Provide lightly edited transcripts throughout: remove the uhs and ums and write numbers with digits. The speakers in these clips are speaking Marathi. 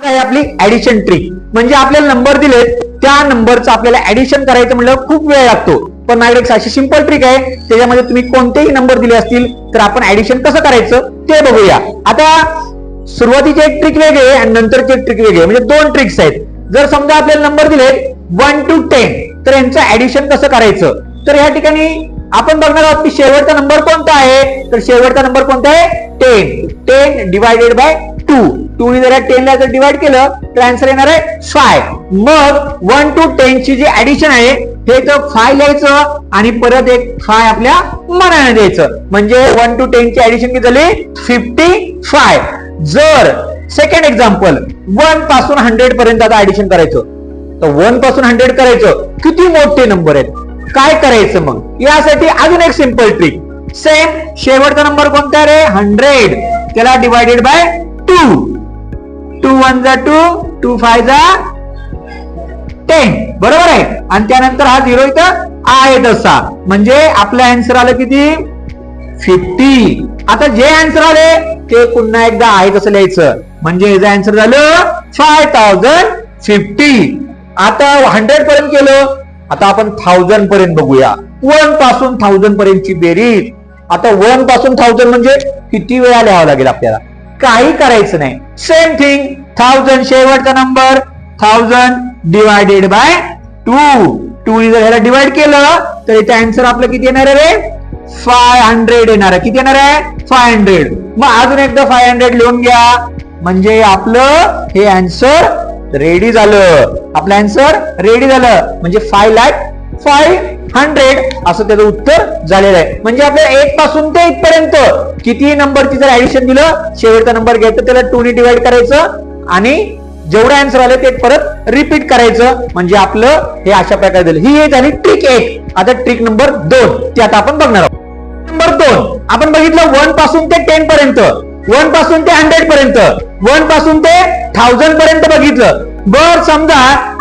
आहे आपली ऍडिशन ट्रिक. म्हणजे आपल्याला नंबर दिलेत त्या नंबरचं आपल्याला ऍडिशन करायचं म्हणलं खूप वेळ लागतो, पण माझ्याकडे एक अशी सिंपल ट्रिक आहे, त्याच्यामध्ये तुम्ही कोणतेही नंबर दिले असतील तर आपण ऍडिशन कसं करायचं ते बघूया. आता सुरुवातीची एक ट्रिक वेगळी आहे आणि नंतरची एक ट्रिक वेगळी आहे, म्हणजे दोन ट्रिक्स आहेत. जर समजा आपल्याला नंबर दिले 1 to 10 तर यांचं ऍडिशन कसं करायचं, तर या ठिकाणी आपण बघणार आहोत की शेवटचा नंबर कोणता आहे, तर शेवटचा नंबर कोणता आहे 10. 10 डिवायडेड बाय 2. 2 ने जर 10 ला जर डिवाइड केलं तर आन्सर येणार आहे 5. मग 1 to 10 ची जी ऍडिशन आहे हे तर 5 लिहायचं आणि परत एक 5 आपल्या मनाने द्यायचं, म्हणजे 1 to 10 ची ऍडिशन किती झाली 55. जर सेकंड एक्झाम्पल 1 पासून 100 पर्यंत आता ऍडिशन करायचं, तर 1 पासून 100 करायचं, किती मोठे नंबर आहेत, काय करायचं मग, यासाठी अजून एक सिंपल ट्रिक. सेम शेवटचा नंबर कोणता रे 100, त्याला डिवायडेड बाय 2. 2 1 जा 2, 2 5 जा 10, बरोबर आहे. आणि त्यानंतर हा 0 इथं आहे तसा, म्हणजे आपलं आन्सर आलं किती 50. आता जे आन्सर आले ते पुन्हा एकदा आहे तसं लिहायचं, म्हणजे याचं आन्सर झालं 5050. आता 100 पर्यंत केलं, आता आपण 1000 पर्यंत बघूया. 1 पासून 1000 पर्यंतची बेरीज. आता 1 पासून 1000 म्हणजे किती वेळा लिहावं लागेल आपल्याला, काही करायचं नाही. सेम थिंग 1000 शेवटचा नंबर 1000 डिवायडेड बाय 2. 2 जर ह्याला डिवाइड केलं तर इथे आन्सर आपलं किती येणार आहे 500 येणार आहे. किती येणार आहे 500. मग अजून एकदा 500 लिहून घ्या, म्हणजे आपलं हे आन्सर रेडी झालं. आपलं आन्सर रेडी झालं, म्हणजे 5,500 असं त्याचं उत्तर झालेलं आहे. म्हणजे आपल्याला 1 पासून ते 1 पर्यंत किती नंबरची जर ऍडिशन दिलं, शेवटचा नंबर घ्यायचं, त्याला 2 ने डिवाइड करायचं आणि जेवढे आन्सर आले ते परत रिपीट करायचं, म्हणजे आपलं हे अशा प्रकारे दिलं. ही झाली ट्रिक 1. आता ट्रिक नंबर 2 ते आता आपण बघणार आहोत. नंबर 2 आपण बघितलं 1 पासून ते 10 पर्यंत, 1 पासून ते 100 पर्यंत, 1 पासून ते 1000 पर्यंत बघितलं. बर समजा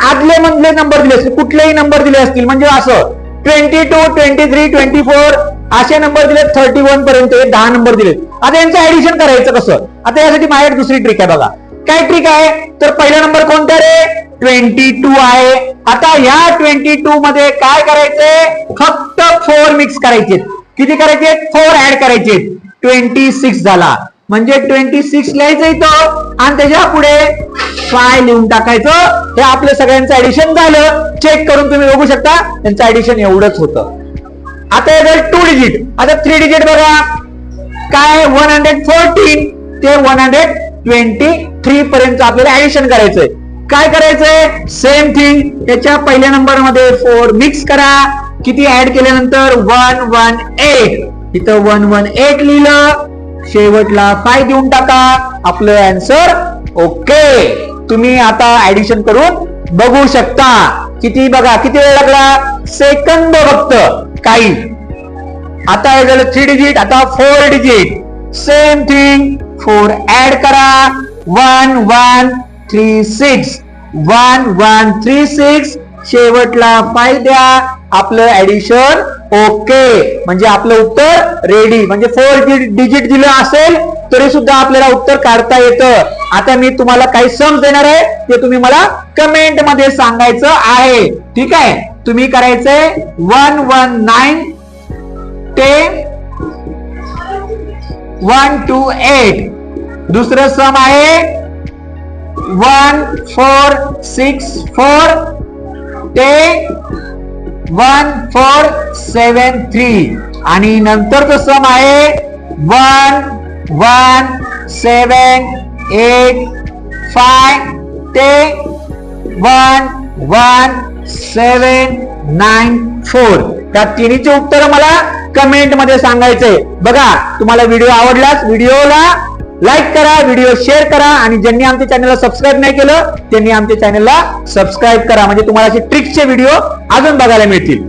आदले मधले नंबर दिले असतील, कुठलेही नंबर दिले असतील, म्हणजे असं 22 23 24 असे नंबर दिले, 31 पर्यंत 10 नंबर दिले. आता यांचं ऍडिशन करायचं कसं, आता यासाठी माझ्याकडे दुसरी ट्रिक आहे. बघा काय ट्रिक आहे, तर पहिला नंबर कोणता रे 22 आहे. आता ह्या 22 मध्ये काय करायचंय, फक्त 4 मिक्स करायचे. किती करायचे 4 ऍड करायचे, 26 झाला. म्हणजे 26 लिहायचं इथं आणि त्याच्या पुढे 5 लिहून टाकायचं. हे आपलं सगळ्यांचं ऍडिशन झालं. चेक करून तुम्ही बघू शकता त्यांचं ऍडिशन एवढंच होतं. आता हे 2 डिजिट, आता 3 डिजिट बघा काय 114 ते 123 पर्यंत आपल्याला ऍडिशन करायचंय. काय करायचंय सेम थिंग, त्याच्या पहिल्या नंबर मध्ये 4 मिक्स करा. किती ऍड केल्यानंतर 118, इथं 118 लिहिलं, शेवटला 5 देऊन टाका, आपलं आन्सर ओके. तुम्ही आता ऍडिशन करून बघू शकता. किती बघा किती वेळ लागला, सेकंद फक्त काही. आता हे झालं 3 डिजिट, आता 4 डिजिट. सेम थिंग 4 ऍड करा, 1136, 1136, शेवटला 5 द्या, आपलं ऍडिशन ओके. म्हणजे आपलं उत्तर रेडी. म्हणजे 4 डिजिट दिलं असेल तरी सुद्धा आपल्याला उत्तर काढता येतं. आता मी तुम्हाला काही सम देणार आहे, ते तुम्ही मला कमेंट मध्ये सांगायचं आहे, ठीक आहे. तुम्ही करायचंय 119 ते 128. दुसरं सम आहे 1464 ते 1473 आणि नंतरचं सम आहे 11785 ते 11794. त्या तिन्हीचे उत्तर मला कमेंट मध्ये सांगायचंय. बघा तुम्हाला व्हिडिओ आवडलाच व्हिडिओला लाईक करा, व्हिडिओ शेअर करा आणि ज्यांनी आमच्या चॅनलला सबस्क्राईब नाही केलं त्यांनी आमच्या चॅनलला सबस्क्राईब करा, म्हणजे तुम्हाला असे ट्रिक्सचे व्हिडिओ अजून बघायला मिळतील.